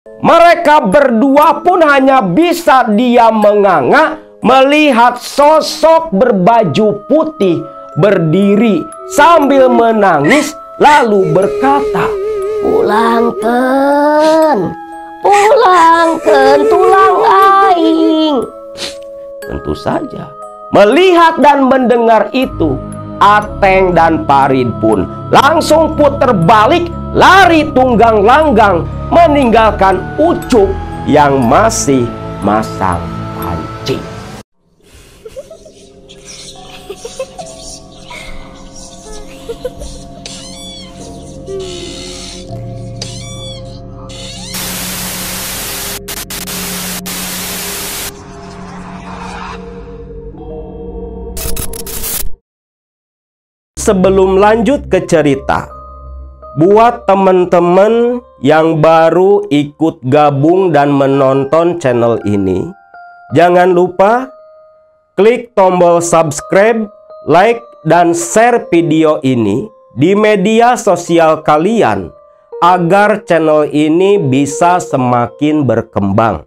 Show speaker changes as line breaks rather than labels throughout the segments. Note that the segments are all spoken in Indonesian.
Mereka berdua pun hanya bisa diam menganga melihat sosok berbaju putih berdiri sambil menangis lalu berkata, "Pulangken, pulangken tulang aing." Tentu saja, melihat dan mendengar itu, Ateng dan Parin pun langsung puter balik, lari tunggang langgang, meninggalkan Ucup yang masih masang panci. Sebelum lanjut ke cerita, buat teman-teman yang baru ikut gabung dan menonton channel ini, jangan lupa klik tombol subscribe, like, dan share video ini di media sosial kalian agar channel ini bisa semakin berkembang.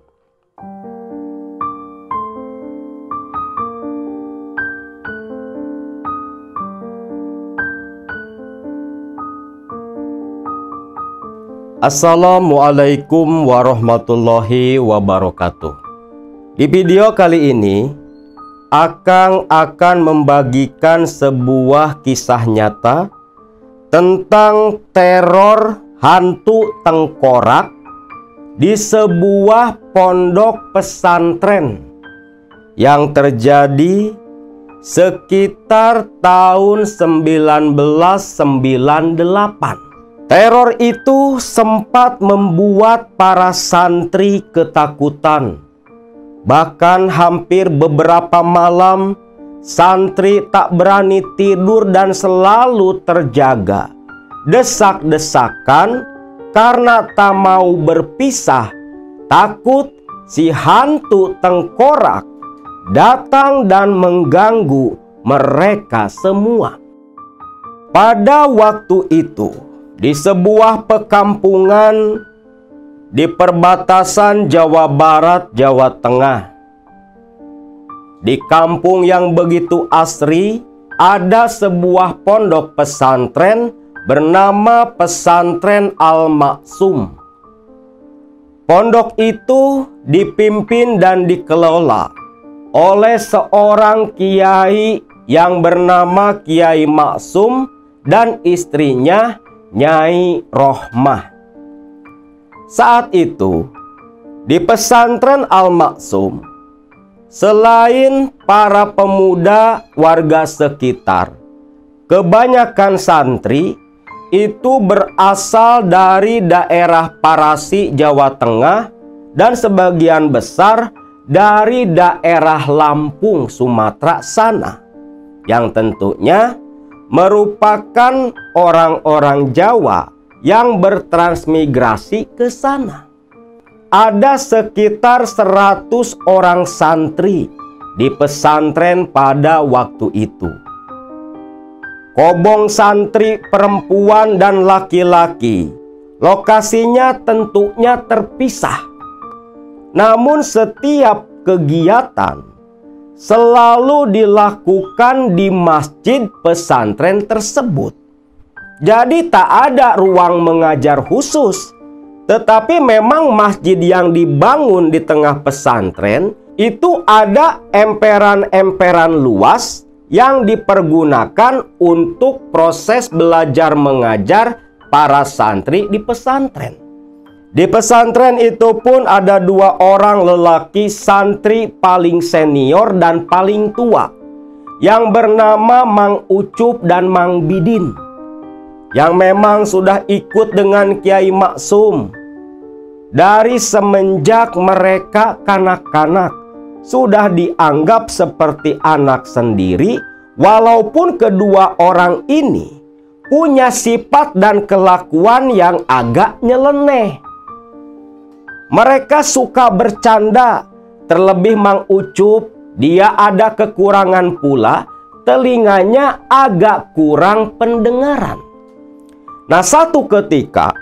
Assalamualaikum warahmatullahi wabarakatuh. Di video kali ini, Akang akan membagikan sebuah kisah nyata tentang teror hantu tengkorak di sebuah pondok pesantren yang terjadi sekitar tahun 1998. Teror itu sempat membuat para santri ketakutan. Bahkan hampir beberapa malam santri tak berani tidur dan selalu terjaga, desak-desakan karena tak mau berpisah, takut si hantu tengkorak datang dan mengganggu mereka semua. Pada waktu itu, di sebuah perkampungan di perbatasan Jawa Barat, Jawa Tengah, di kampung yang begitu asri, ada sebuah pondok pesantren bernama Pesantren Al-Maksum. Pondok itu dipimpin dan dikelola oleh seorang kiai yang bernama Kiai Maksum dan istrinya Nyai Rohmah. Saat itu, di Pesantren Al-Maksum, selain para pemuda warga sekitar, kebanyakan santri itu berasal dari daerah Parasi, Jawa Tengah, dan sebagian besar dari daerah Lampung, Sumatera sana, yang tentunya merupakan orang-orang Jawa yang bertransmigrasi ke sana. Ada sekitar 100 orang santri di pesantren pada waktu itu. Kobong santri perempuan dan laki-laki, lokasinya tentunya terpisah. Namun setiap kegiatan selalu dilakukan di masjid pesantren tersebut. Jadi tak ada ruang mengajar khusus, tetapi memang masjid yang dibangun di tengah pesantren itu ada emperan-emperan luas yang dipergunakan untuk proses belajar mengajar para santri di pesantren. Di pesantren itu pun ada 2 orang lelaki santri paling senior dan paling tua, yang bernama Mang Ucup dan Mang Bidin, yang memang sudah ikut dengan Kiai Maksum. Dari semenjak mereka kanak-kanak, sudah dianggap seperti anak sendiri, walaupun kedua orang ini punya sifat dan kelakuan yang agak nyeleneh. Mereka suka bercanda, terlebih Mang Ucup, dia ada kekurangan pula, telinganya agak kurang pendengaran. Nah, satu ketika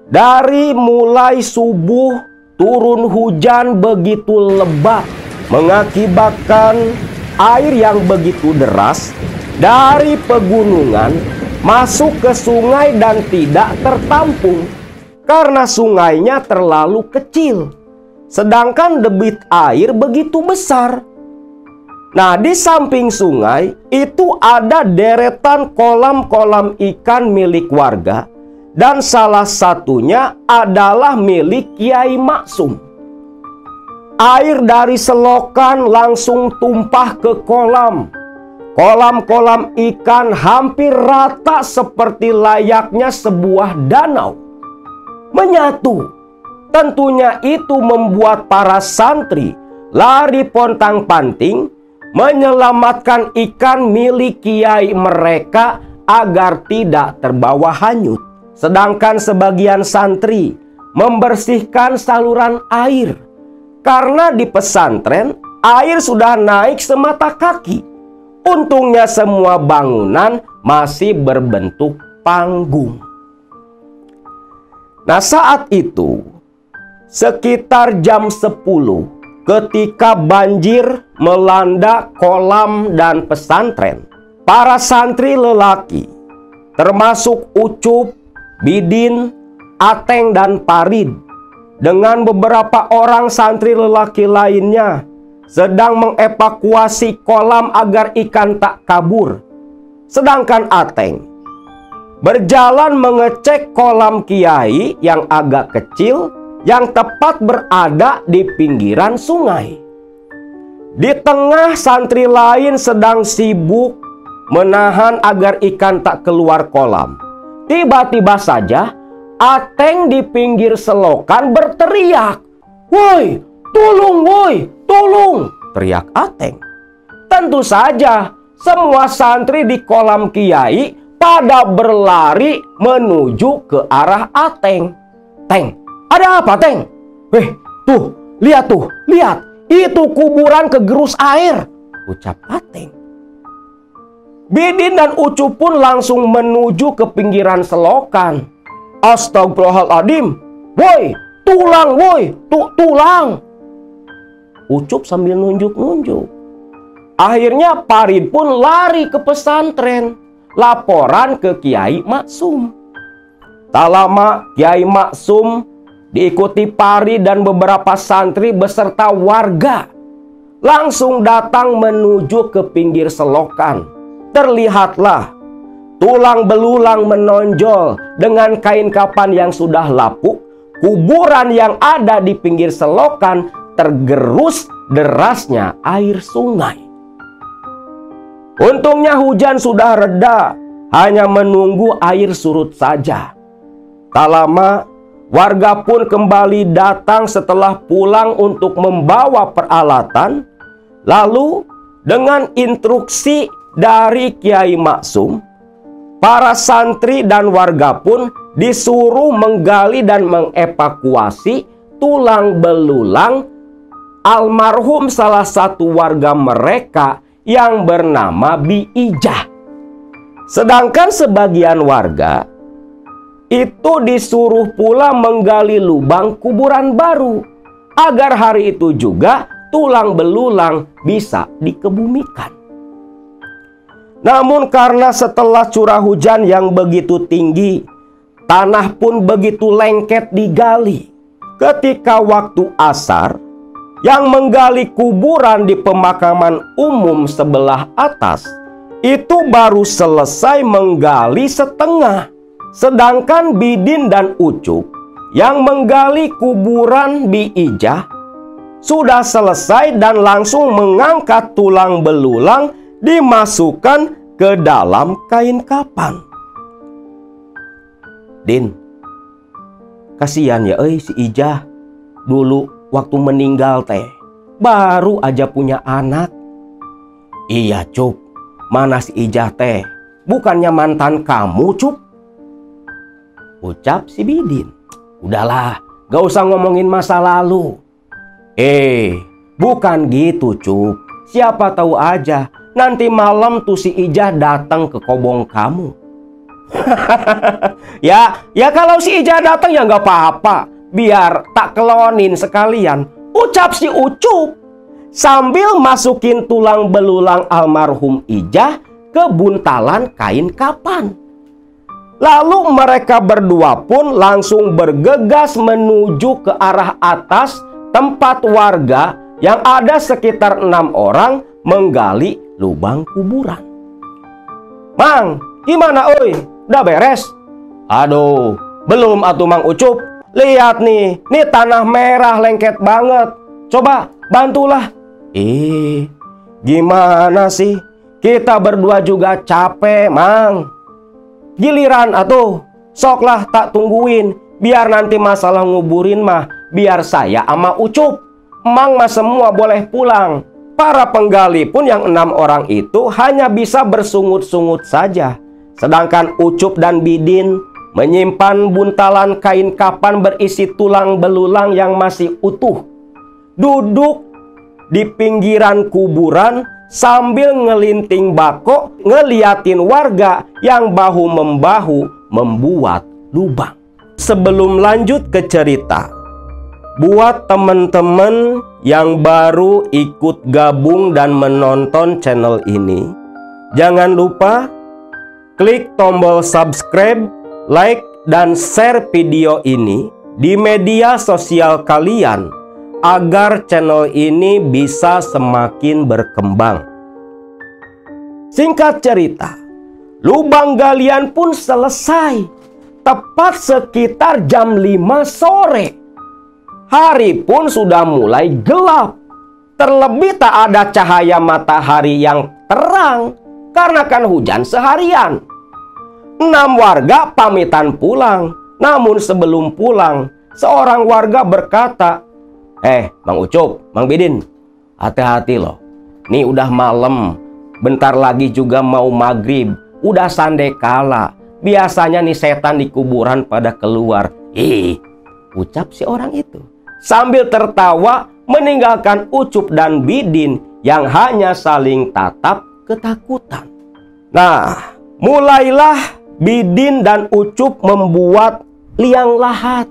Dari mulai subuh turun hujan begitu lebat, mengakibatkan air yang begitu deras dari pegunungan masuk ke sungai dan tidak tertampung karena sungainya terlalu kecil, sedangkan debit air begitu besar. Nah, di samping sungai itu ada deretan kolam-kolam ikan milik warga, dan salah satunya adalah milik Kiai Maksum. Air dari selokan langsung tumpah ke kolam. Kolam-kolam ikan hampir rata seperti layaknya sebuah danau, menyatu. Tentunya itu membuat para santri lari pontang-panting menyelamatkan ikan milik kiai mereka agar tidak terbawa hanyut. Sedangkan sebagian santri membersihkan saluran air, karena di pesantren air sudah naik semata kaki. Untungnya semua bangunan masih berbentuk panggung. Nah, saat itu sekitar jam 10 ketika banjir melanda kolam dan pesantren, para santri lelaki termasuk Ucup, Bidin, Ateng, dan Parid dengan beberapa orang santri lelaki lainnya sedang mengevakuasi kolam agar ikan tak kabur. Sedangkan Ateng berjalan mengecek kolam kiai yang agak kecil yang tepat berada di pinggiran sungai. Di tengah santri lain sedang sibuk menahan agar ikan tak keluar kolam. Tiba-tiba saja Ateng di pinggir selokan berteriak, "Woi, tolong woi, tolong!" teriak Ateng. Tentu saja semua santri di kolam kiai pada berlari menuju ke arah Ateng. "Teng, ada apa, Teng?" Tuh, lihat, itu kuburan kegerus air," ucap Ateng. Bidin dan Ucup pun langsung menuju ke pinggiran selokan. "Astagfirullahaladzim, woi, tulang woi, tulang!" Ucup sambil nunjuk-nunjuk. Akhirnya Parid pun lari ke pesantren, laporan ke Kiai Maksum. Tak lama Kiai Maksum diikuti Parid dan beberapa santri beserta warga langsung datang menuju ke pinggir selokan. Terlihatlah tulang belulang menonjol dengan kain kapan yang sudah lapuk. Kuburan yang ada di pinggir selokan tergerus derasnya air sungai. Untungnya hujan sudah reda, hanya menunggu air surut saja. Tak lama warga pun kembali datang setelah pulang untuk membawa peralatan. Lalu dengan instruksi dari Kiai Maksum, para santri dan warga pun disuruh menggali dan mengevakuasi tulang belulang almarhum salah satu warga mereka yang bernama Bi Ijah. Sedangkan sebagian warga itu disuruh pula menggali lubang kuburan baru agar hari itu juga tulang belulang bisa dikebumikan. Namun karena setelah curah hujan yang begitu tinggi, tanah pun begitu lengket digali. Ketika waktu asar, yang menggali kuburan di pemakaman umum sebelah atas itu baru selesai menggali setengah. Sedangkan Bidin dan Ucup yang menggali kuburan Bi Ijah sudah selesai dan langsung mengangkat tulang belulang dimasukkan ke dalam kain kapan. "Din, kasihan ya si Ijah. Dulu waktu meninggal teh baru aja punya anak." "Iya, Cup. Mana si Ijah teh? Bukannya mantan kamu, Cup?" ucap si Bidin. "Udahlah, gak usah ngomongin masa lalu." Bukan gitu, Cup. Siapa tahu aja nanti malam tuh si Ijah datang ke kobong kamu." Ya kalau si Ija datang ya nggak apa-apa. Biar tak kelonin sekalian. Ucap si Ucup sambil masukin tulang belulang almarhum Ija ke buntalan kain kapan. Lalu mereka berdua pun langsung bergegas menuju ke arah atas tempat warga yang ada sekitar 6 orang menggali lubang kuburan. Mang, gimana oi? Udah beres? Aduh, belum atuh Mang Ucup. Lihat nih tanah merah lengket banget. Coba bantulah. Gimana sih? Kita berdua juga capek, Mang. Giliran atuh, soklah tak tungguin. Biar nanti masalah nguburin mah, biar saya sama Ucup. Mang mah semua boleh pulang. Para penggali pun yang 6 orang itu hanya bisa bersungut-sungut saja. Sedangkan Ucup dan Bidin menyimpan buntalan kain kapan berisi tulang belulang yang masih utuh. Duduk di pinggiran kuburan sambil ngelinting bako ngeliatin warga yang bahu-membahu membuat lubang. Sebelum lanjut ke cerita, buat temen-temen yang baru ikut gabung dan menonton channel ini, jangan lupa klik tombol subscribe, like, dan share video ini di media sosial kalian agar channel ini bisa semakin berkembang. Singkat cerita, lubang galian pun selesai tepat sekitar jam 5 sore. Hari pun sudah mulai gelap. Terlebih tak ada cahaya matahari yang terang karena kan hujan seharian. 6 warga pamitan pulang. Namun sebelum pulang, seorang warga berkata, Mang Ucup, Mang Bidin, hati-hati loh. Nih udah malam, bentar lagi juga mau maghrib. Udah sandekala. Biasanya nih setan di kuburan pada keluar. Ucap si orang itu sambil tertawa meninggalkan Ucup dan Bidin yang hanya saling tatap ketakutan. Nah, mulailah Bidin dan Ucup membuat liang lahat.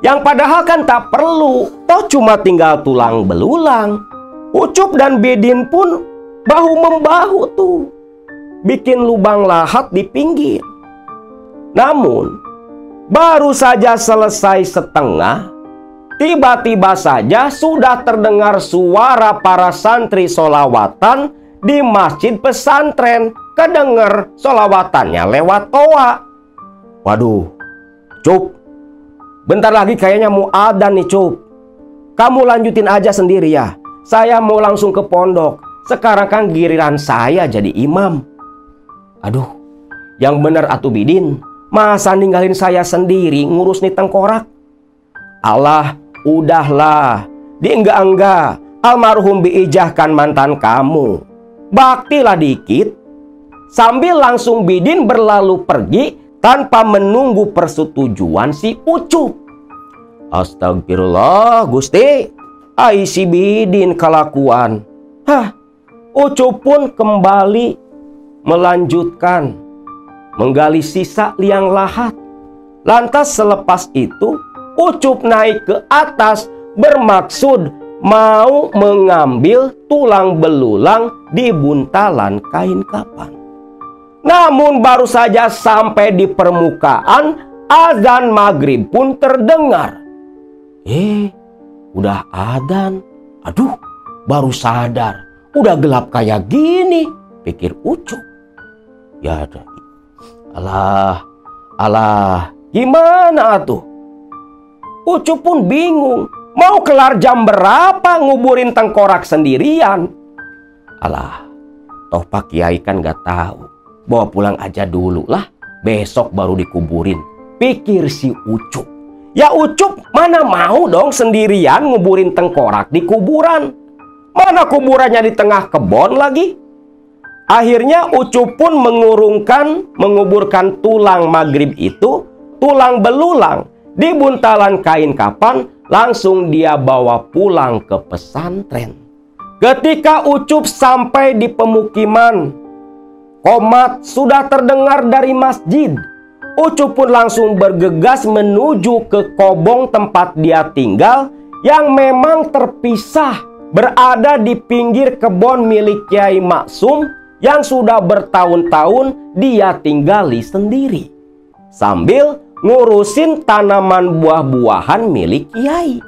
Yang padahal kan tak perlu, toh cuma tinggal tulang belulang. Ucup dan Bidin pun bahu-membahu tuh bikin lubang lahat di pinggir. Namun baru saja selesai setengah, tiba-tiba saja sudah terdengar suara para santri solawatan di masjid pesantren. Kedenger solawatannya lewat toa. Waduh, Cup, bentar lagi kayaknya mau adzan nih, Cup. Kamu lanjutin aja sendiri ya. Saya mau langsung ke pondok. Sekarang kan giliran saya jadi imam. Aduh, yang bener atuh Bidin. Masa ninggalin saya sendiri ngurus nih tengkorak? Allah, udahlah. Dienggak-enggak. Almarhum diijahkan mantan kamu. Baktilah dikit. Sambil langsung Bidin berlalu pergi tanpa menunggu persetujuan si Ucup. Astagfirullah Gusti, ai si Bidin kelakuan. Ucup pun kembali melanjutkan menggali sisa liang lahat. Lantas selepas itu Ucup naik ke atas bermaksud mau mengambil tulang belulang di buntalan kain kapan. Namun baru saja sampai di permukaan, azan maghrib pun terdengar. Udah adzan. Aduh, baru sadar. Udah gelap kayak gini, pikir Ucup. Ya, alah, gimana tuh? Ucup pun bingung. Mau kelar jam berapa nguburin tengkorak sendirian? Alah, toh Pak Kiai kan gak tahu. Bawa pulang aja dulu lah, besok baru dikuburin, pikir si Ucup. Ya Ucup mana mau dong sendirian nguburin tengkorak di kuburan. Mana kuburannya di tengah kebon lagi. Akhirnya Ucup pun menguburkan tulang maghrib itu, tulang belulang, di buntalan kain kapan. Langsung dia bawa pulang ke pesantren. Ketika Ucup sampai di pemukiman, qomat sudah terdengar dari masjid. Ucup pun langsung bergegas menuju ke kobong tempat dia tinggal yang memang terpisah, berada di pinggir kebun milik Kiai Maksum yang sudah bertahun-tahun dia tinggali sendiri, sambil ngurusin tanaman buah-buahan milik Kiai.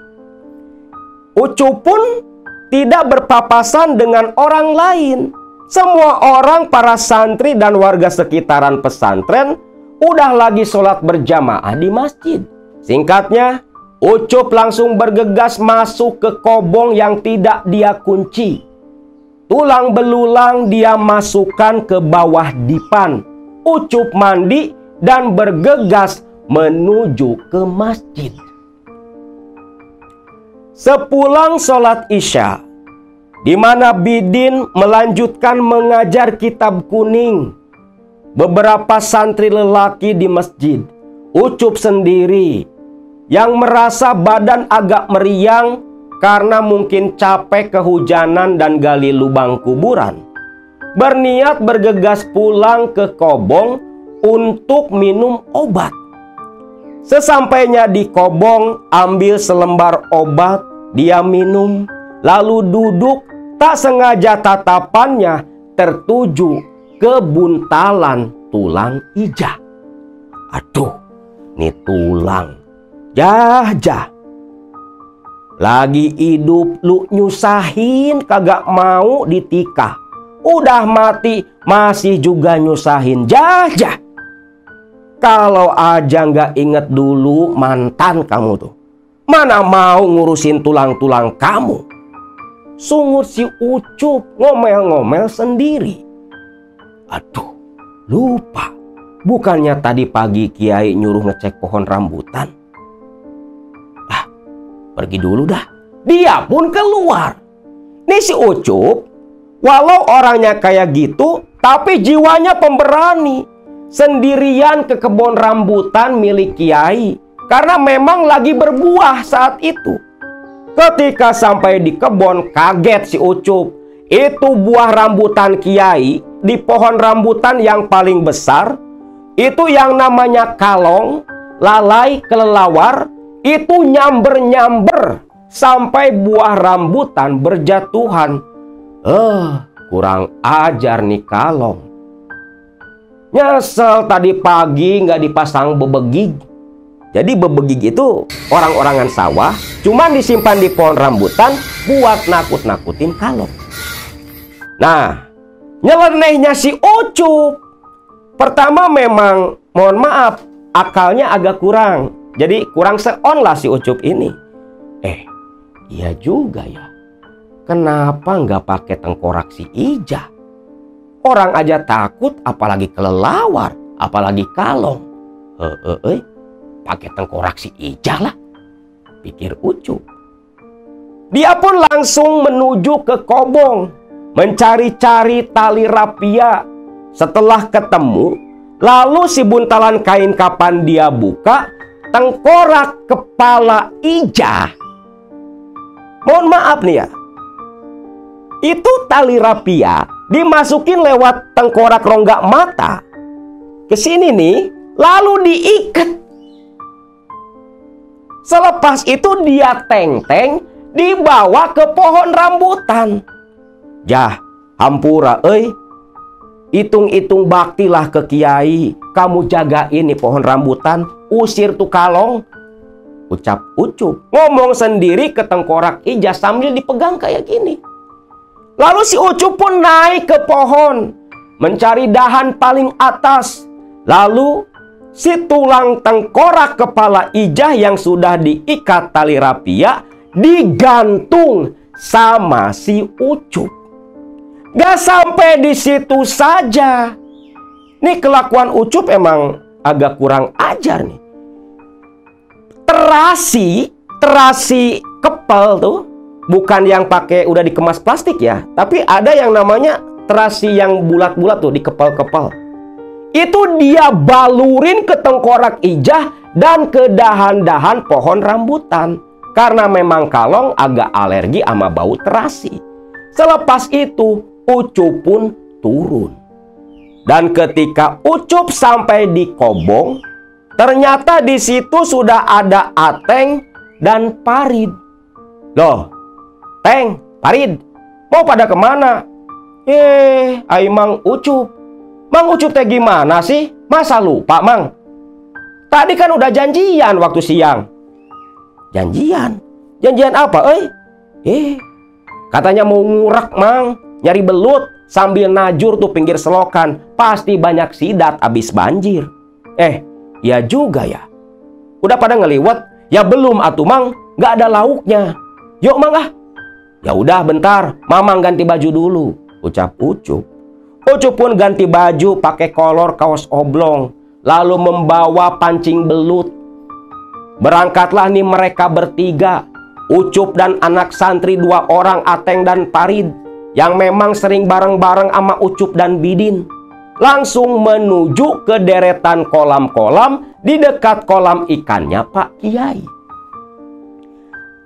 Ucup pun tidak berpapasan dengan orang lain. Semua orang, para santri dan warga sekitaran pesantren udah lagi sholat berjamaah di masjid. Singkatnya, Ucup langsung bergegas masuk ke kobong yang tidak dia kunci. Tulang belulang dia masukkan ke bawah dipan. Ucup mandi dan bergegas menuju ke masjid. Sepulang sholat Isya, di mana Bidin melanjutkan mengajar kitab kuning, beberapa santri lelaki di masjid, Ucup sendiri yang merasa badan agak meriang karena mungkin capek kehujanan dan gali lubang kuburan, berniat bergegas pulang ke kobong untuk minum obat. Sesampainya di kobong, ambil selembar obat, dia minum, lalu duduk. Tak sengaja tatapannya tertuju ke buntalan tulang ija. Aduh, nih tulang. Jah. Lagi hidup lu nyusahin, kagak mau ditikah. Udah mati masih juga nyusahin. Jah. Kalau aja nggak inget dulu mantan kamu tuh, mana mau ngurusin tulang-tulang kamu. Sungut si Ucup ngomel-ngomel sendiri. Aduh, lupa. Bukannya tadi pagi Kiai nyuruh ngecek pohon rambutan. Pergi dulu dah. Dia pun keluar. Nih si Ucup, walau orangnya kayak gitu, tapi jiwanya pemberani. Sendirian ke kebun rambutan milik Kiai, karena memang lagi berbuah saat itu. Ketika sampai di kebun, kaget si Ucup. Itu buah rambutan Kiai di pohon rambutan yang paling besar. Itu yang namanya kalong, lalai, kelelawar. Itu nyamber-nyamber sampai buah rambutan berjatuhan. Kurang ajar nih kalong. Nyesel tadi pagi nggak dipasang bebegig. Jadi bebegig itu orang-orangan sawah, cuman disimpan di pohon rambutan buat nakut-nakutin kalong. Nah, nyelenehnya si Ucup. Pertama memang, mohon maaf, akalnya agak kurang. Jadi kurang seon lah si Ucup ini. Iya juga ya. Kenapa nggak pakai tengkorak si Ija? Orang aja takut, apalagi kelelawar, apalagi kalong. Pakai tengkorak si Ija lah, pikir Ucup. Dia pun langsung menuju ke kobong, mencari-cari tali rapia. Setelah ketemu, lalu si buntalan kain kapan dia buka, tengkorak kepala Ija. Mohon maaf nih ya, itu tali rapia dimasukin lewat tengkorak rongga mata ke sini nih, lalu diikat. Selepas itu dia teng-teng dibawa ke pohon rambutan. Jah, hampura hitung-hitung baktilah ke Kiai. Kamu jagain nih pohon rambutan, usir tuh kalong, ucap Ucup. Ngomong sendiri ke tengkorak Ija sambil dipegang kayak gini. Lalu si Ucup pun naik ke pohon, mencari dahan paling atas. Lalu si tulang tengkorak kepala Ija yang sudah diikat tali rapia digantung sama si Ucup. Gak sampai di situ saja. Nih kelakuan Ucup emang agak kurang ajar nih. Terasi kepal tuh, bukan yang pakai udah dikemas plastik ya, tapi ada yang namanya terasi yang bulat-bulat tuh, dikepal-kepal. Itu dia balurin ke tengkorak Ija dan ke dahan-dahan pohon rambutan. Karena memang kalong agak alergi sama bau terasi. Selepas itu Ucup pun turun. Dan ketika Ucup sampai di kobong, Ternyata di situ sudah ada Ateng dan Parid. Loh, Teng, Parid, mau pada kemana? Ai Mang Ucup. Mang Ucup teh gimana sih? Masa lupa, Mang? Tadi kan udah janjian waktu siang. Janjian? Janjian apa, katanya mau ngurak, Mang. Nyari belut sambil najur tuh pinggir selokan. Pasti banyak sidat abis banjir. Ya juga ya. Udah pada ngeliwat? Ya belum atuh, Mang. Gak ada lauknya. Yuk, Mang, ah. Ya udah bentar, Mamang ganti baju dulu, ucap Ucup. Ucup pun ganti baju pakai kolor kaos oblong, lalu membawa pancing belut. Berangkatlah nih mereka bertiga, Ucup dan anak santri 2 orang, Ateng dan Parid, yang memang sering bareng-bareng sama Ucup dan Bidin. Langsung menuju ke deretan kolam-kolam di dekat kolam ikannya Pak Kiai.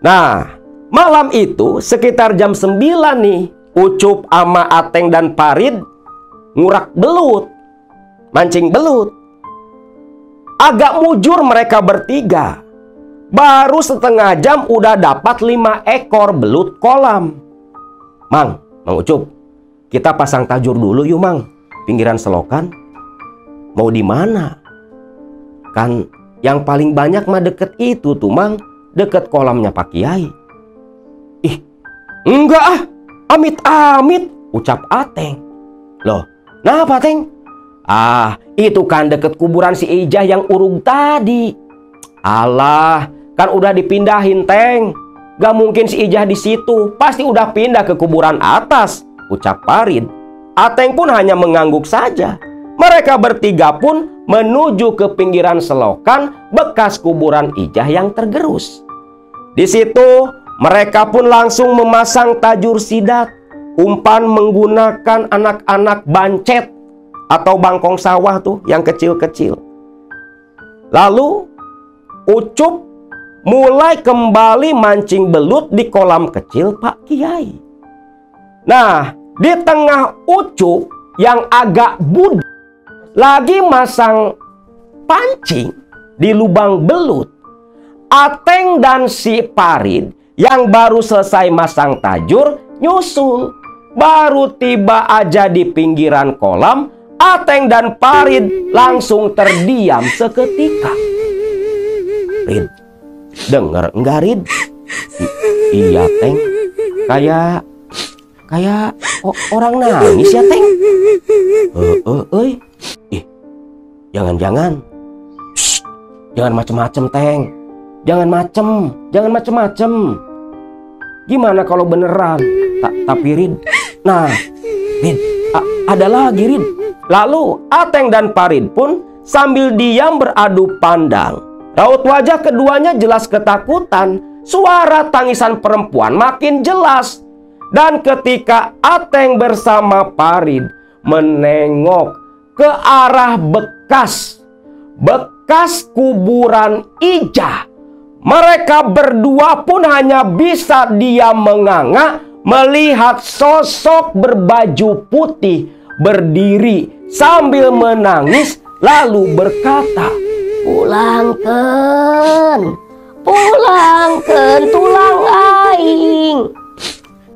Nah, malam itu sekitar jam 9 nih, Ucup sama Ateng dan Parid ngurak belut, mancing belut. Agak mujur mereka bertiga. Baru setengah jam udah dapat 5 ekor belut kolam. Mang Ucup, kita pasang tajur dulu yuk, Mang. Pinggiran selokan. Mau di mana? Kan yang paling banyak mah deket itu tuh, Mang. Deket kolamnya Pak Kiai. Enggak ah, amit-amit, ucap Ateng. Loh, kenapa, Teng? Itu kan deket kuburan si Ijah yang urung tadi. Alah, kan udah dipindahin, Teng. Gak mungkin si Ijah di situ, pasti udah pindah ke kuburan atas, ucap Parid. Ateng pun hanya mengangguk saja. Mereka bertiga pun menuju ke pinggiran selokan bekas kuburan Ijah yang tergerus. Di situ mereka pun langsung memasang tajur sidat, umpan menggunakan anak-anak bancet atau bangkong sawah tuh yang kecil-kecil. Lalu Ucup mulai kembali mancing belut di kolam kecil Pak Kiai. Nah, di tengah Ucup yang agak budak lagi masang pancing di lubang belut, Ateng dan si Parid yang baru selesai masang tajur nyusul. Baru tiba aja di pinggiran kolam, Ateng dan Parid langsung terdiam seketika. Rid, denger enggak, Rid? Iya, Teng. Kayak orang nangis ya, Teng. Jangan-jangan. Jangan macem-macem, Teng. Jangan macem-macem. Gimana kalau beneran? Tapi Rid, nah, Rid, ada lagi, Rid. Lalu Ateng dan Parid pun sambil diam beradu pandang. Raut wajah keduanya jelas ketakutan. Suara tangisan perempuan makin jelas. Dan ketika Ateng bersama Parid menengok ke arah bekas kuburan Ijah, mereka berdua pun hanya bisa diam menganga melihat sosok berbaju putih berdiri sambil menangis lalu berkata, Pulangken tulang aing.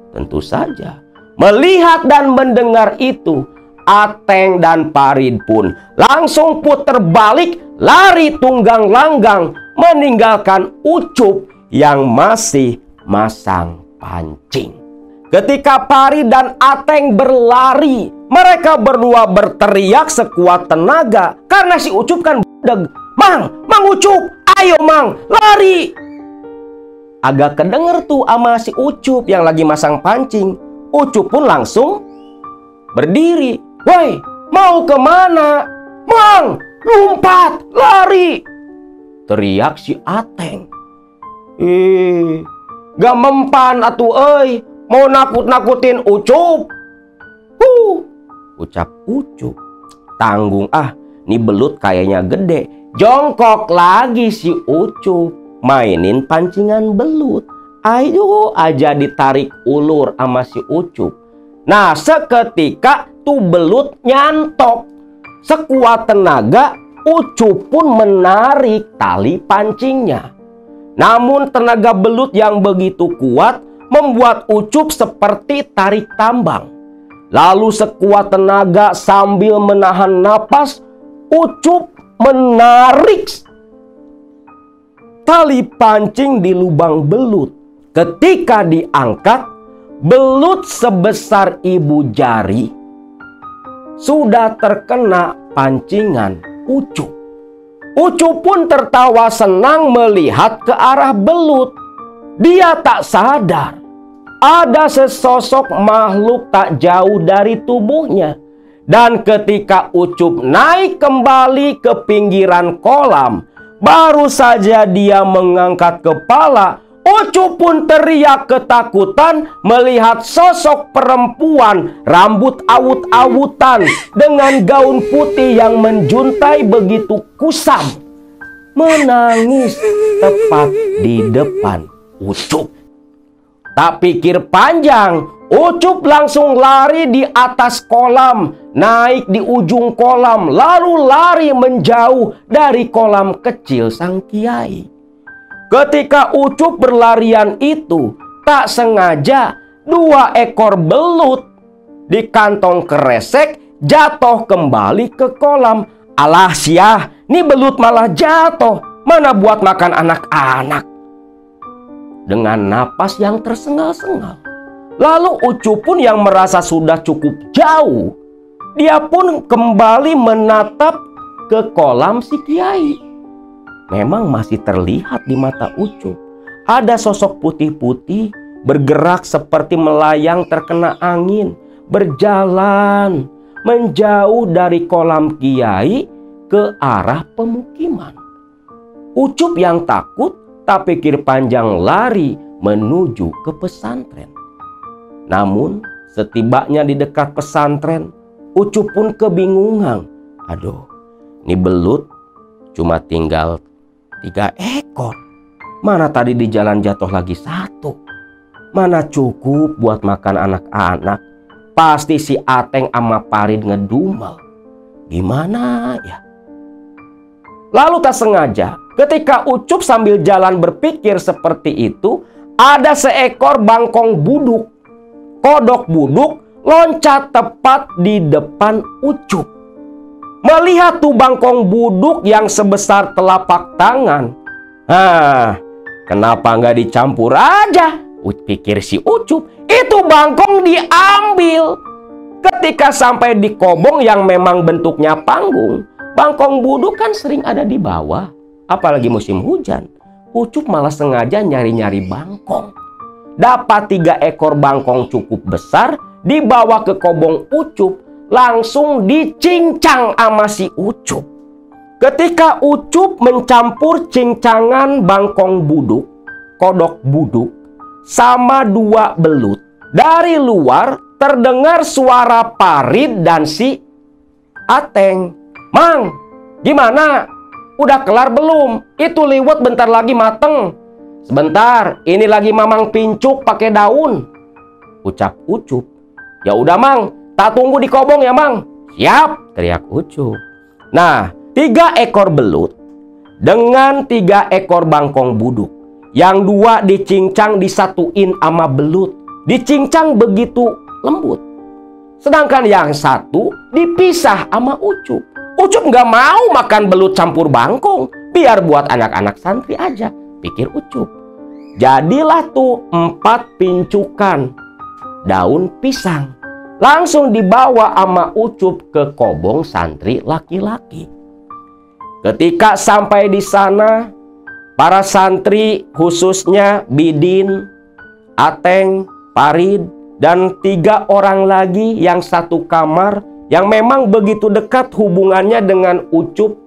Tentu saja melihat dan mendengar itu, Ateng dan Parid pun langsung puter balik lari tunggang langgang meninggalkan Ucup yang masih masang pancing. Ketika Parid dan Ateng berlari, mereka berdua berteriak sekuat tenaga karena si Ucup kan budeg. Mang Ucup, ayo Mang, lari. Agak kedenger tuh sama si Ucup yang lagi masang pancing. Ucup pun langsung berdiri. Woi, mau kemana? Mang, lompat, lari, teriak si Ateng. Gak mempan atuh euy, mau nakut-nakutin Ucup. Ucap Ucup. Tanggung ah, nih belut kayaknya gede. Jongkok lagi si Ucup mainin pancingan belut. Ayo aja ditarik ulur sama si Ucup. Nah, seketika tuh belut nyantok. Sekuat tenaga Ucup pun menarik tali pancingnya. Namun tenaga belut yang begitu kuat membuat Ucup seperti tarik tambang. Lalu sekuat tenaga sambil menahan napas, Ucup menarik tali pancing di lubang belut. Ketika diangkat, belut sebesar ibu jari sudah terkena pancingan Ucup. Ucup pun tertawa senang melihat ke arah belut. Dia tak sadar ada sesosok makhluk tak jauh dari tubuhnya. Dan ketika Ucup naik kembali ke pinggiran kolam, baru saja dia mengangkat kepala, Ucup pun teriak ketakutan melihat sosok perempuan rambut awut-awutan dengan gaun putih yang menjuntai begitu kusam menangis tepat di depan Ucup. Tak pikir panjang, Ucup langsung lari di atas kolam, naik di ujung kolam, lalu lari menjauh dari kolam kecil sang kiai. Ketika Ucup berlarian itu, tak sengaja 2 ekor belut di kantong kresek jatuh kembali ke kolam. Alah siah, nih belut malah jatuh. Mana buat makan anak-anak. Dengan napas yang tersengal-sengal, lalu Ucup pun yang merasa sudah cukup jauh, dia pun kembali menatap ke kolam si kiai. Memang masih terlihat di mata Ucup ada sosok putih-putih bergerak seperti melayang terkena angin, berjalan menjauh dari kolam kiai ke arah pemukiman. Ucup yang takut tak pikir panjang lari menuju ke pesantren. Namun setibanya di dekat pesantren, Ucup pun kebingungan. Aduh, ini belut cuma tinggal 3 ekor. Mana tadi di jalan jatuh lagi 1. Mana cukup buat makan anak-anak. Pasti si Ateng sama Parid ngedumel. Gimana ya? Lalu tak sengaja ketika Ucup sambil jalan berpikir seperti itu, ada seekor bangkong buduk, kodok buduk, loncat tepat di depan Ucup. Melihat tuh bangkong buduk yang sebesar telapak tangan. Kenapa nggak dicampur aja? Pikir si Ucup. Itu bangkong diambil. Ketika sampai di kobong yang memang bentuknya panggung, bangkong buduk kan sering ada di bawah. Apalagi musim hujan. Ucup malah sengaja nyari-nyari bangkong. Dapat 3 ekor bangkong cukup besar, dibawa ke kobong Ucup. Langsung dicincang sama si Ucup. Ketika Ucup mencampur cincangan bangkong buduk, kodok buduk, sama 2 belut, dari luar terdengar suara Parid dan si Ateng. Mang, gimana? Udah kelar belum? Itu liwet bentar lagi mateng. Sebentar, ini lagi mamang pincuk pakai daun, ucap Ucup. Ya udah Mang, tak tunggu di kobong ya Mang. Siap, teriak Ucup. Nah, 3 ekor belut dengan 3 ekor bangkong buduk. Yang 2 dicincang disatuin sama belut. Dicincang begitu lembut. Sedangkan yang 1 dipisah sama Ucup. Ucup nggak mau makan belut campur bangkong. Biar buat anak-anak santri aja, pikir Ucup. Jadilah tuh 4 pincukan daun pisang. Langsung dibawa sama Ucup ke kobong santri laki-laki. Ketika sampai di sana, para santri khususnya Bidin, Ateng, Parid, dan 3 orang lagi yang satu kamar yang memang begitu dekat hubungannya dengan Ucup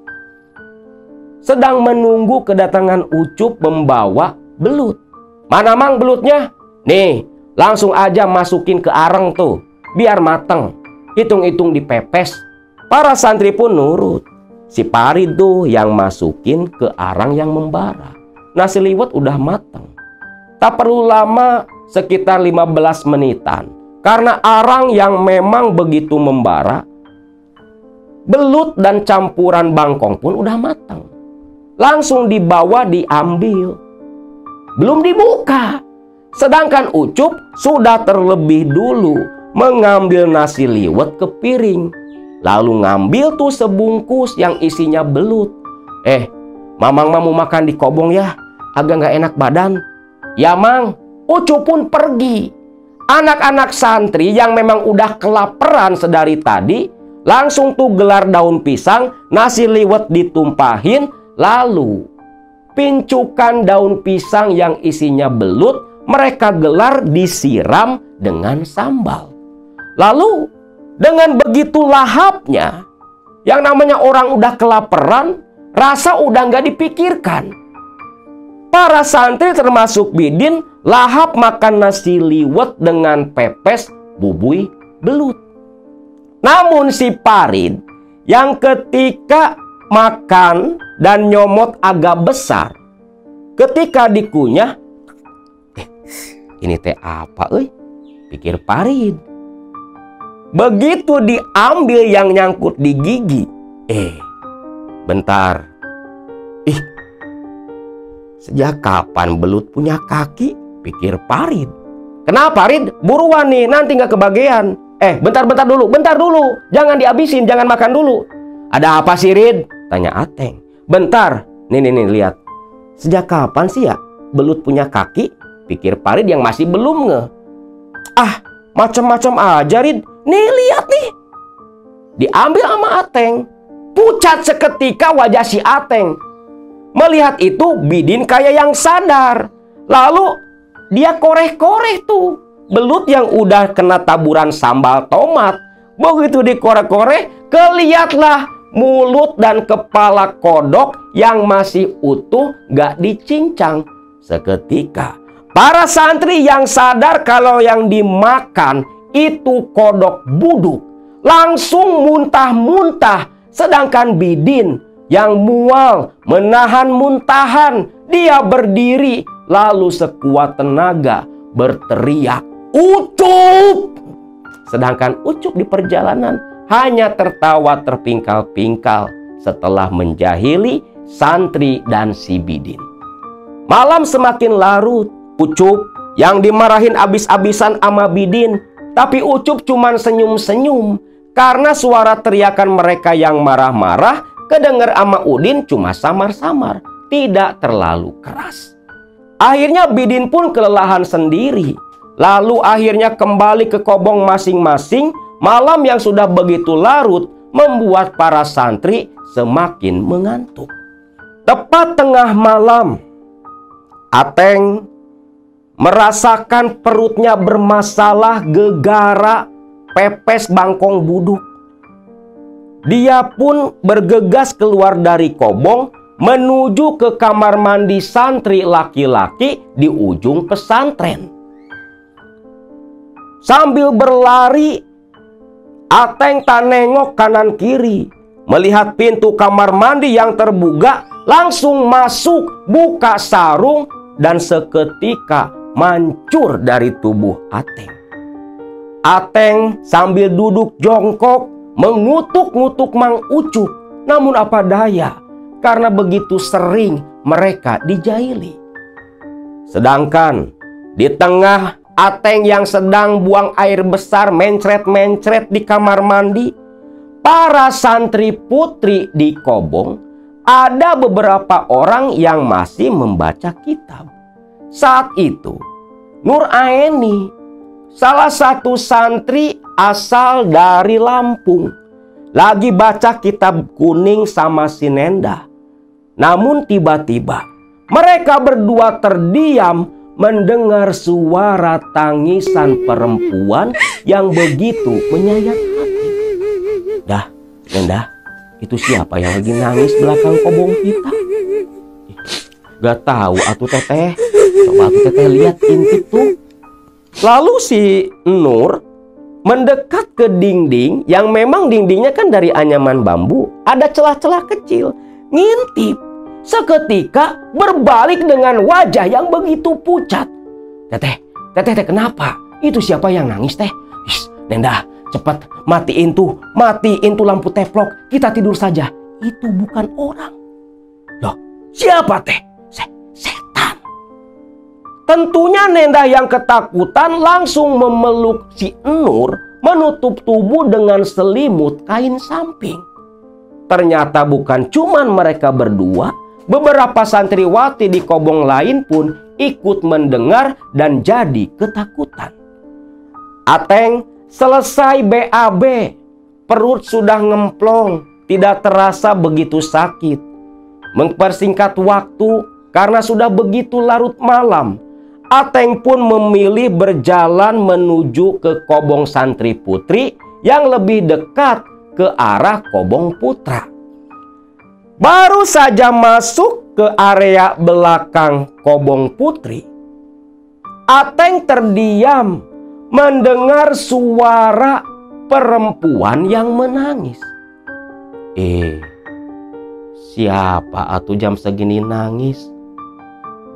sedang menunggu kedatangan Ucup membawa belut. Mana Mang belutnya? Nih, langsung aja masukin ke areng tuh, biar mateng. Hitung-hitung dipepes. Para santri pun nurut. Si Parid tuh yang masukin ke arang yang membara. Nasi liwet udah mateng. Tak perlu lama, sekitar 15 menitan. Karena arang yang memang begitu membara, belut dan campuran bangkong pun udah matang. Langsung dibawa diambil. Belum dibuka. Sedangkan Ucup sudah terlebih dulu mengambil nasi liwet ke piring. Lalu ngambil tuh sebungkus yang isinya belut. Mamang mau makan di kobong ya, agak nggak enak badan. Ya Mang, Ucup pun pergi. Anak-anak santri yang memang udah kelaparan sedari tadi, langsung tuh gelar daun pisang, nasi liwet ditumpahin, lalu pincukan daun pisang yang isinya belut, mereka gelar disiram dengan sambal. Lalu dengan begitu lahapnya, yang namanya orang udah kelaparan, rasa udah nggak dipikirkan. Para santri termasuk Bidin lahap makan nasi liwet dengan pepes bubui belut. Namun si Parid yang ketika makan dan nyomot agak besar, ketika dikunyah, ini teh apa pikir Parid. Begitu diambil yang nyangkut di gigi, bentar, sejak kapan belut punya kaki? Pikir Parid. Kenapa Rid? Buruan nih, nanti nggak kebagian. Bentar dulu. Jangan dihabisin, jangan makan dulu. Ada apa sih Rid? Tanya Ateng. Bentar, nih lihat. Sejak kapan sih ya belut punya kaki? Pikir Parid yang masih belum nge. Macam-macam aja Rid. Nih lihat nih. Diambil sama Ateng. Pucat seketika wajah si Ateng. Melihat itu Bidin kayak yang sadar. Lalu dia koreh-koreh tuh belut yang udah kena taburan sambal tomat. Begitu dikoreh-koreh, kelihatlah mulut dan kepala kodok yang masih utuh gak dicincang. Seketika para santri yang sadar kalau yang dimakan itu kodok buduk langsung muntah-muntah. Sedangkan Bidin yang mual menahan muntahan, dia berdiri lalu sekuat tenaga berteriak, "Ucup!" Sedangkan Ucup di perjalanan hanya tertawa terpingkal-pingkal setelah menjahili santri dan si Bidin. Malam semakin larut. Ucup yang dimarahin abis-abisan sama Bidin, tapi Ucup cuman senyum-senyum karena suara teriakan mereka yang marah-marah kedenger ama Udin cuma samar-samar, tidak terlalu keras. Akhirnya Bidin pun kelelahan sendiri. Lalu akhirnya kembali ke kobong masing-masing. Malam yang sudah begitu larut membuat para santri semakin mengantuk. Tepat tengah malam, Ateng merasakan perutnya bermasalah gegara pepes bangkong buduk. Dia pun bergegas keluar dari kobong menuju ke kamar mandi santri laki-laki di ujung pesantren. Sambil berlari, Ateng tak nengok kanan kiri. Melihat pintu kamar mandi yang terbuka, langsung masuk, buka sarung, dan seketika mancur dari tubuh Ateng. Ateng sambil duduk jongkok mengutuk-ngutuk Mang Ucup. Namun apa daya, karena begitu sering mereka dijaili. Sedangkan di tengah Ateng yang sedang buang air besar mencret-mencret di kamar mandi, para santri putri di kobong, ada beberapa orang yang masih membaca kitab. Saat itu Nur Aeni, salah satu santri asal dari Lampung, lagi baca kitab kuning sama si Nenda. Namun tiba-tiba mereka berdua terdiam mendengar suara tangisan perempuan yang begitu menyayat hati. Dah, Nenda, itu siapa yang lagi nangis belakang kobong kita? Gak tahu atuh teteh. Coba atuh teteh lihat intip tuh. Lalu si Nur mendekat ke dinding yang memang dindingnya kan dari anyaman bambu. Ada celah-celah kecil. Ngintip. Seketika berbalik dengan wajah yang begitu pucat. Teteh kenapa? Itu siapa yang nangis teh? Nenda, cepat matiin tuh lampu teflon. Kita tidur saja. Itu bukan orang. Loh, siapa teh? Setan. Tentunya Nendah yang ketakutan langsung memeluk si Nur, menutup tubuh dengan selimut kain samping. Ternyata bukan cuman mereka berdua, beberapa santriwati di kobong lain pun ikut mendengar dan jadi ketakutan. Ateng selesai BAB, perut sudah ngemplong, tidak terasa begitu sakit. Mempersingkat waktu karena sudah begitu larut malam, Ateng pun memilih berjalan menuju ke kobong santri putri yang lebih dekat ke arah kobong putra. Baru saja masuk ke area belakang kobong putri, Ateng terdiam mendengar suara perempuan yang menangis. Siapa atuh jam segini nangis?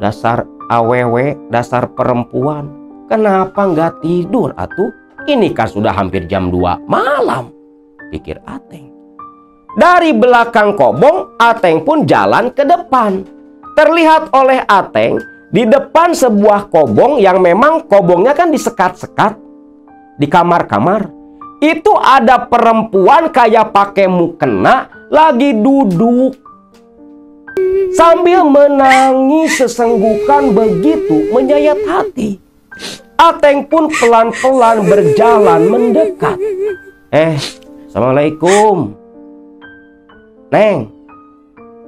Dasar awewe, dasar perempuan. Kenapa nggak tidur atuh? Ini kan sudah hampir jam 2 malam, pikir Ateng. Dari belakang kobong, Ateng pun jalan ke depan. Terlihat oleh Ateng di depan sebuah kobong yang memang kobongnya kan disekat-sekat di kamar-kamar. Itu ada perempuan kayak pakai mukena lagi duduk sambil menangis sesenggukan begitu menyayat hati. Ateng pun pelan-pelan berjalan mendekat. Assalamualaikum. Neng,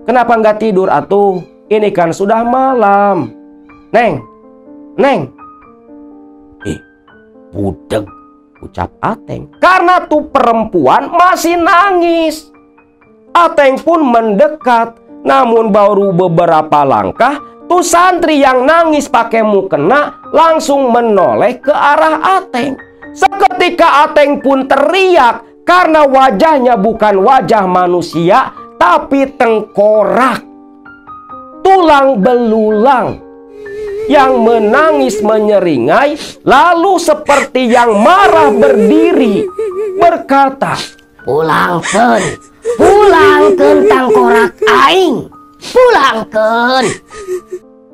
kenapa nggak tidur atuh? Ini kan sudah malam. Neng. Budeg, ucap Ateng. Karena tuh perempuan masih nangis. Ateng pun mendekat. Namun baru beberapa langkah, tuh santri yang nangis pakai mukena langsung menoleh ke arah Ateng. Seketika Ateng pun teriak karena wajahnya bukan wajah manusia, tapi tengkorak, tulang belulang yang menangis menyeringai, lalu seperti yang marah berdiri berkata, Pulangkeun tangkorak aing, pulangkeun.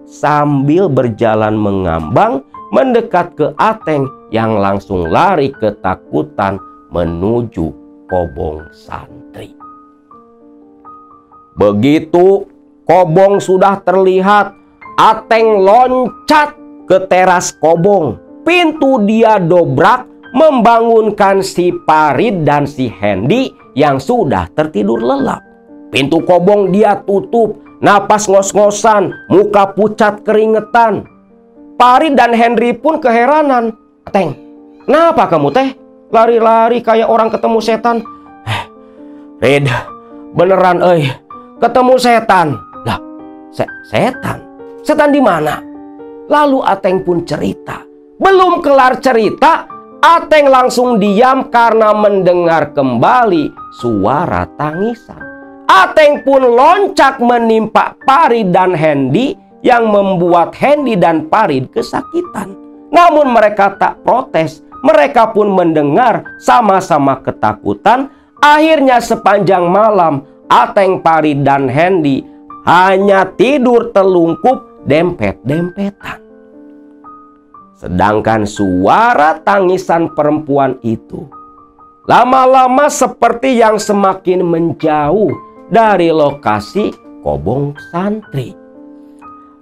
Sambil berjalan mengambang mendekat ke Ateng yang langsung lari ketakutan menuju kobong santri. Begitu kobong sudah terlihat, Ateng loncat ke teras kobong. Pintu dia dobrak, membangunkan si Parid dan si Hendy yang sudah tertidur lelap. Pintu kobong dia tutup, napas ngos-ngosan, muka pucat keringetan. Parid dan Henry pun keheranan. Ateng, kenapa kamu teh? Lari-lari kayak orang ketemu setan. Rid, beneran ketemu setan. Lah, setan? Setan di mana? Lalu Ateng pun cerita. Belum kelar cerita, Ateng langsung diam karena mendengar kembali suara tangisan. Ateng pun loncat menimpa Parid dan Hendy yang membuat Hendy dan Parid kesakitan. Namun mereka tak protes. Mereka pun mendengar sama-sama ketakutan. Akhirnya sepanjang malam Ateng, Parid dan Hendy hanya tidur telungkup dempet-dempetan. Sedangkan suara tangisan perempuan itu lama-lama seperti yang semakin menjauh dari lokasi kobong santri.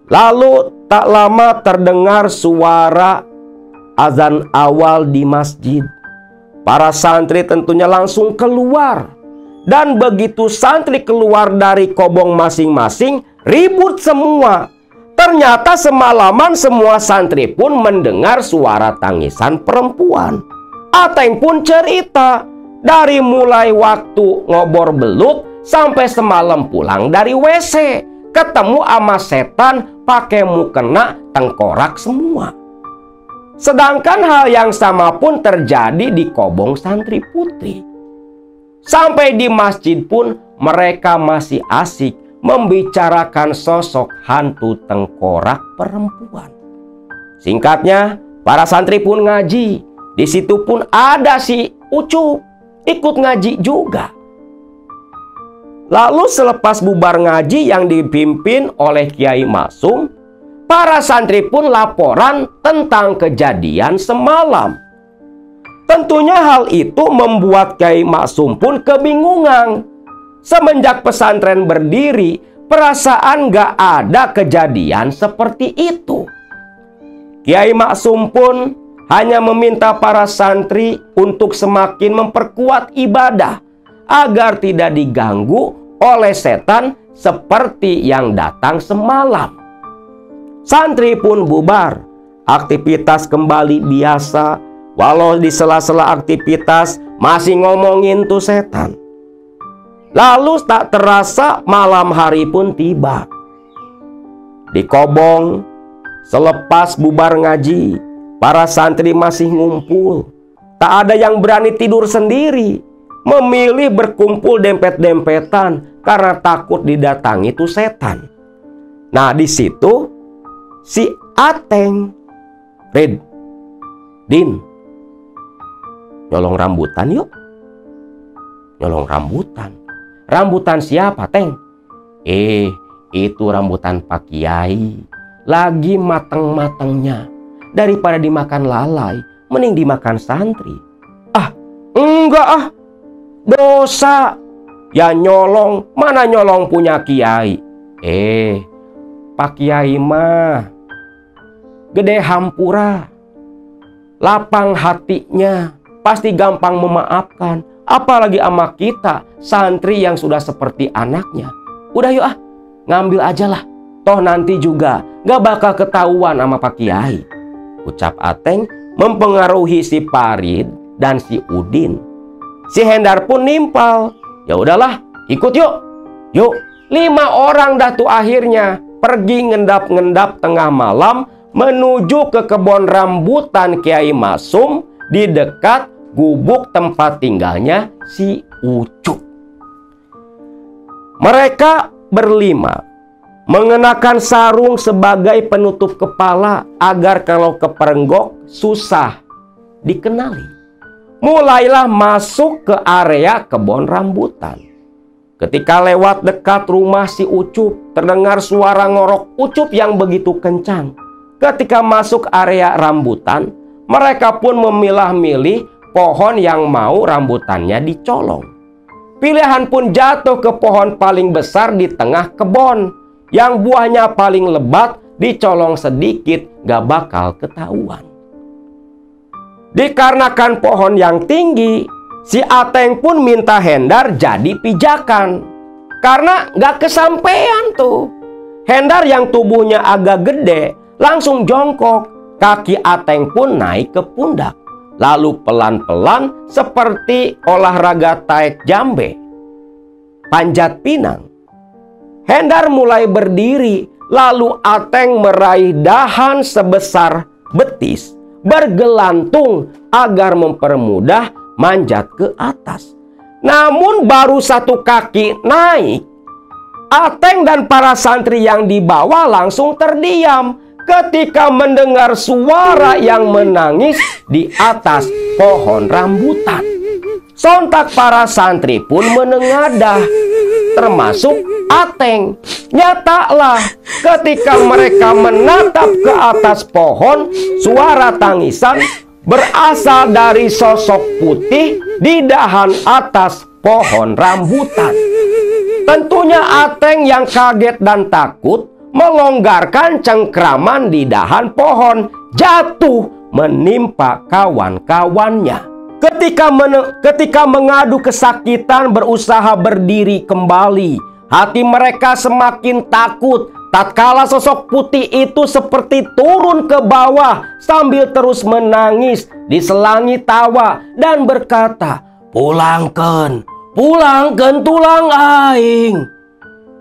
Lalu tak lama terdengar suara azan awal di masjid. Para santri tentunya langsung keluar. Dan begitu santri keluar dari kobong masing-masing, ribut semua. Ternyata semalaman semua santri pun mendengar suara tangisan perempuan. Ateng pun cerita, dari mulai waktu ngobor belut sampai semalam pulang dari WC, ketemu sama setan pakai mukena tengkorak semua. Sedangkan hal yang sama pun terjadi di kobong santri putri. Sampai di masjid pun mereka masih asik membicarakan sosok hantu tengkorak perempuan. Singkatnya, para santri pun ngaji. Di situ pun ada si Ucup ikut ngaji juga. Lalu selepas bubar ngaji yang dipimpin oleh Kiai Maksum, para santri pun laporan tentang kejadian semalam. Tentunya hal itu membuat Kiai Maksum pun kebingungan. Semenjak pesantren berdiri, perasaan gak ada kejadian seperti itu. Kiai Maksum pun hanya meminta para santri untuk semakin memperkuat ibadah agar tidak diganggu oleh setan seperti yang datang semalam. Santri pun bubar, aktivitas kembali biasa, walau di sela-sela aktivitas masih ngomongin tuh setan. Lalu tak terasa malam hari pun tiba. Di Kobong, selepas bubar ngaji, para santri masih ngumpul. Tak ada yang berani tidur sendiri, memilih berkumpul dempet-dempetan karena takut didatangi tuh setan. Nah, di situ si Ateng, Red, Din, nyolong rambutan yuk. Nyolong rambutan. Rambutan siapa, Teng? Itu rambutan Pak Kiai. Lagi mateng-matengnya. Daripada dimakan lalai, mending dimakan santri. Enggak dosa. Ya nyolong, mana nyolong punya Kiai? Pak Kiai mah gede hampura, lapang hatinya, pasti gampang memaafkan. Apalagi sama kita, santri yang sudah seperti anaknya. Udah yuk ngambil aja lah. Toh nanti juga gak bakal ketahuan sama Pak Kiai. Ucap Ateng mempengaruhi si Parid dan si Udin. Si Hendar pun nimpal. Ya udahlah, ikut yuk. Yuk, 5 orang dah tuh akhirnya pergi ngendap-ngendap tengah malam menuju ke kebun rambutan Kiai Maksum di dekat gubuk tempat tinggalnya si Ucup. Mereka berlima mengenakan sarung sebagai penutup kepala agar kalau keperenggok susah dikenali. Mulailah masuk ke area kebun rambutan. Ketika lewat dekat rumah si Ucup, terdengar suara ngorok Ucup yang begitu kencang. Ketika masuk area rambutan, mereka pun memilah-milih pohon yang mau rambutannya dicolong. Pilihan pun jatuh ke pohon paling besar di tengah kebun, yang buahnya paling lebat, dicolong sedikit gak bakal ketahuan. Dikarenakan pohon yang tinggi, si Ateng pun minta Hendar jadi pijakan. Karena gak kesampean tuh. Hendar yang tubuhnya agak gede langsung jongkok. Kaki Ateng pun naik ke pundak. Lalu pelan-pelan seperti olahraga taek jambe, panjat pinang. Hendar mulai berdiri. Lalu Ateng meraih dahan sebesar betis, bergelantung agar mempermudah manjat ke atas. Namun baru satu kaki naik, Ateng dan para santri yang di bawah langsung terdiam ketika mendengar suara yang menangis di atas pohon rambutan. Sontak para santri pun menengadah, termasuk Ateng. Nyatalah ketika mereka menatap ke atas pohon, suara tangisan berasal dari sosok putih di dahan atas pohon rambutan. Tentunya Ateng yang kaget dan takut melonggarkan cengkraman di dahan pohon, jatuh menimpa kawan-kawannya. Ketika mengadu kesakitan berusaha berdiri kembali, hati mereka semakin takut. Tatkala sosok putih itu seperti turun ke bawah sambil terus menangis diselangi tawa dan berkata, pulangkan tulang aing.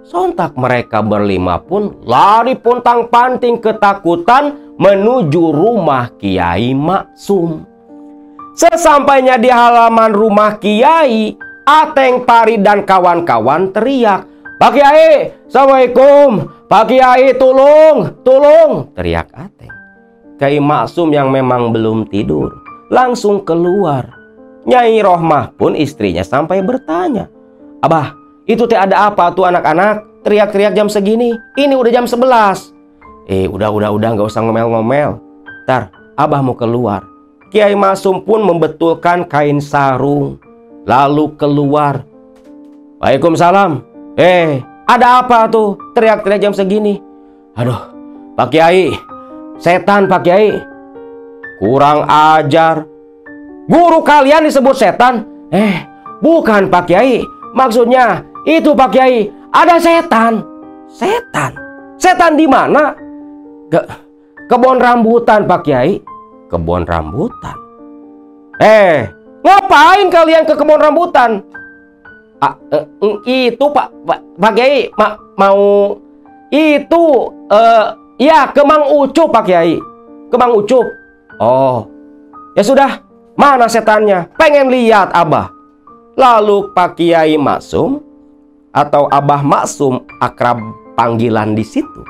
Sontak mereka berlima pun lari pontang-panting ketakutan menuju rumah Kiai Maksum. Sesampainya di halaman rumah Kiai, Ateng, Parid dan kawan-kawan teriak, Pak Kiai, Assalamualaikum. Pak Kiai, tolong, teriak Ateng. Kiai Maksum yang memang belum tidur langsung keluar. Nyai Rohmah pun istrinya sampai bertanya, "Abah, itu teh ada apa tuh anak-anak? Teriak-teriak jam segini. Ini udah jam 11. Udah, nggak usah ngomel-ngomel. Ntar, Abah mau keluar." Kiai Maksum pun membetulkan kain sarung, lalu keluar. "Waalaikumsalam. Ada apa tuh? Teriak-teriak jam segini." "Aduh, Pak Kiai, setan Pak Kiai." "Kurang ajar. Guru kalian disebut setan?" Bukan Pak Kiai. Maksudnya itu Pak Kiai, ada setan." "Setan? Setan di mana?" Kebun rambutan Pak Kiai." "Kebun rambutan? Ngapain kalian ke kebun rambutan?" Itu Pak Kiai mau itu ya ke Mang Ucup Pak Kiai. Ke Mang Ucup." "Oh, ya sudah. Mana setannya? Pengen lihat Abah." Lalu Pak Kiai Maksum atau Abah Maksum akrab panggilan di situ,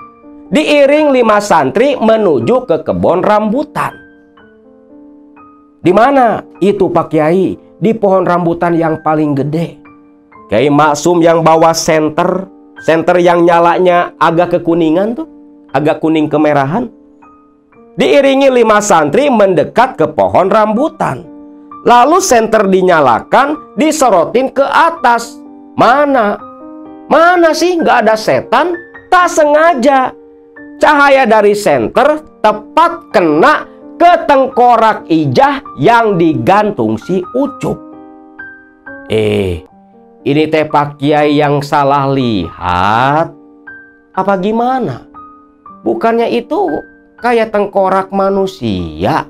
diiring 5 santri menuju ke kebun rambutan. "Di mana itu Pak Kiai?" "Di pohon rambutan yang paling gede." Kiai Maksum yang bawa senter yang nyalanya agak kekuningan tuh, agak kuning kemerahan, diiringi 5 santri mendekat ke pohon rambutan. Lalu senter dinyalakan, disorotin ke atas. Mana sih nggak ada setan? Tak sengaja cahaya dari senter tepat kena ke tengkorak Ijah yang digantung si Ucup. Ini teh Pak Kiai yang salah lihat apa gimana? Bukannya itu kayak tengkorak manusia?"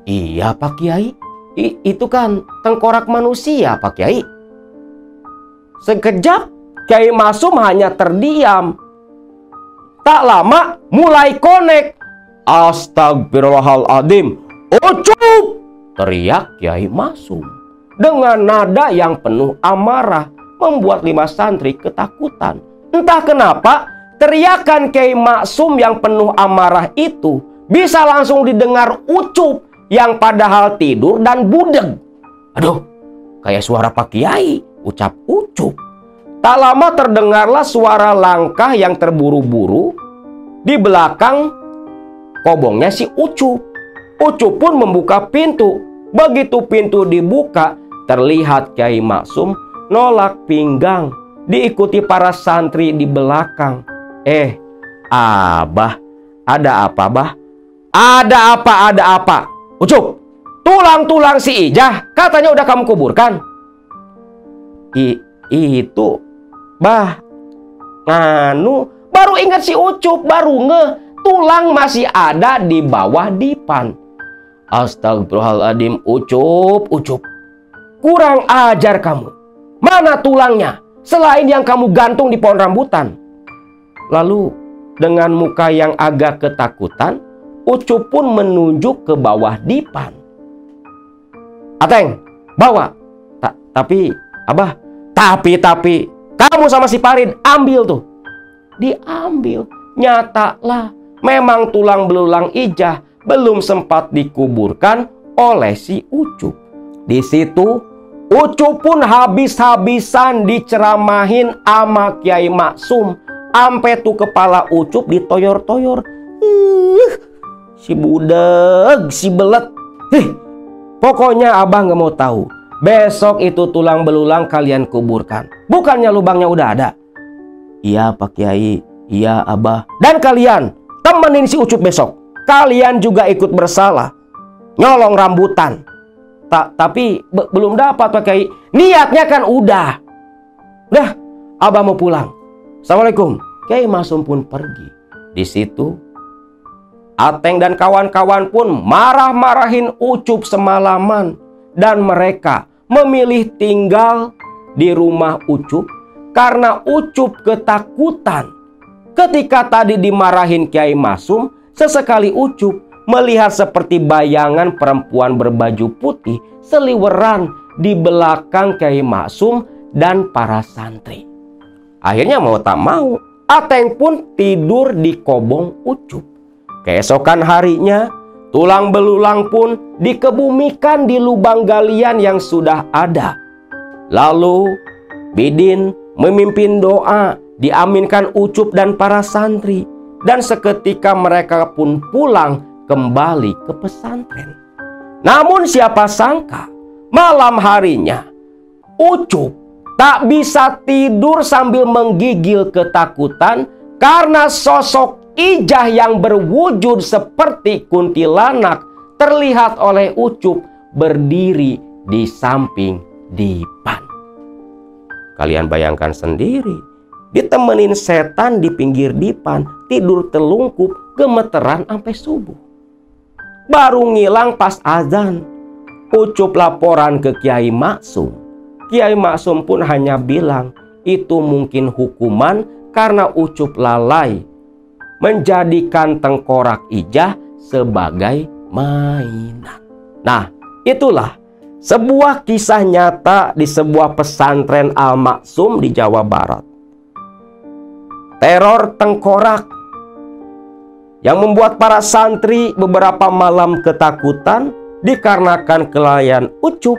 "Iya Pak Kiai, itu kan tengkorak manusia Pak Kiai." Sekejap Kiai Maksum hanya terdiam. Tak lama mulai konek. "Astagfirullahaladzim, Ucup!" teriak Kiai Maksum dengan nada yang penuh amarah, membuat 5 santri ketakutan. Entah kenapa teriakan Kiai Maksum yang penuh amarah itu bisa langsung didengar Ucup yang padahal tidur dan budeg. "Aduh, kayak suara Pak Kiai," ucap Ucup. Tak lama terdengarlah suara langkah yang terburu-buru di belakang kobongnya si Ucup. Ucup pun membuka pintu. Begitu pintu dibuka, terlihat Kiai Maksum nolak pinggang, diikuti para santri di belakang. Abah, ada apa Bah?" Ada apa? "Ucup, tulang-tulang si Ijah katanya udah kamu kuburkan." Itu Bah, baru ingat si Ucup, baru tulang masih ada di bawah dipan. "Astagfirullahaladzim, Ucup. Kurang ajar kamu. Mana tulangnya selain yang kamu gantung di pohon rambutan?" Lalu dengan muka yang agak ketakutan, Ucup pun menunjuk ke bawah dipan. "Ateng, bawa." Tapi Abah, tapi kamu sama si Parin ambil tuh." Diambil. Nyatalah memang tulang belulang Ijah belum sempat dikuburkan oleh si Ucup. Di situ Ucup pun habis-habisan diceramahin sama Kiai Maksum. Ampe tuh kepala Ucup ditoyor-toyor. Si budeg, si belet. Pokoknya Abah nggak mau tahu. Besok itu tulang belulang kalian kuburkan. Bukannya lubangnya udah ada? "Iya Pak Kiai, iya Abah." "Dan kalian temenin si Ucup besok. Kalian juga ikut bersalah nyolong rambutan." Tapi belum dapat Pak Kiai. "Niatnya kan udah. Dah, Abah mau pulang. Assalamualaikum." Kiai Maksum pun pergi. Di situ Ateng dan kawan-kawan pun marah-marahin Ucup semalaman, dan mereka memilih tinggal di rumah Ucup karena Ucup ketakutan. Ketika tadi dimarahin Kiai Maksum, sesekali Ucup melihat seperti bayangan perempuan berbaju putih seliweran di belakang Kiai Maksum dan para santri. Akhirnya mau tak mau, Ateng pun tidur di kobong Ucup. Keesokan harinya, Tulang belulang pun dikebumikan di lubang galian yang sudah ada. Lalu Bidin memimpin doa, diaminkan Ucup dan para santri, dan seketika mereka pun pulang kembali ke pesantren. Namun siapa sangka malam harinya Ucup tak bisa tidur sambil menggigil ketakutan karena sosok Ijah yang berwujud seperti kuntilanak terlihat oleh Ucup berdiri di samping dipan. Kalian bayangkan sendiri, ditemenin setan di pinggir dipan, tidur telungkup, gemeteran sampai subuh. Baru ngilang pas azan, Ucup laporan ke Kiai Maksum. Kiai Maksum pun hanya bilang, itu mungkin hukuman karena Ucup lalai menjadikan tengkorak Ijah sebagai mainan. Nah, itulah sebuah kisah nyata di sebuah pesantren Al-Maksum di Jawa Barat. Teror tengkorak yang membuat para santri beberapa malam ketakutan dikarenakan kelalaian Ucup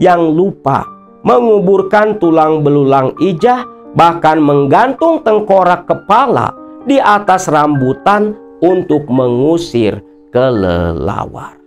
yang lupa menguburkan tulang belulang Ijah, bahkan menggantung tengkorak kepala di atas rambutan untuk mengusir kelelawar.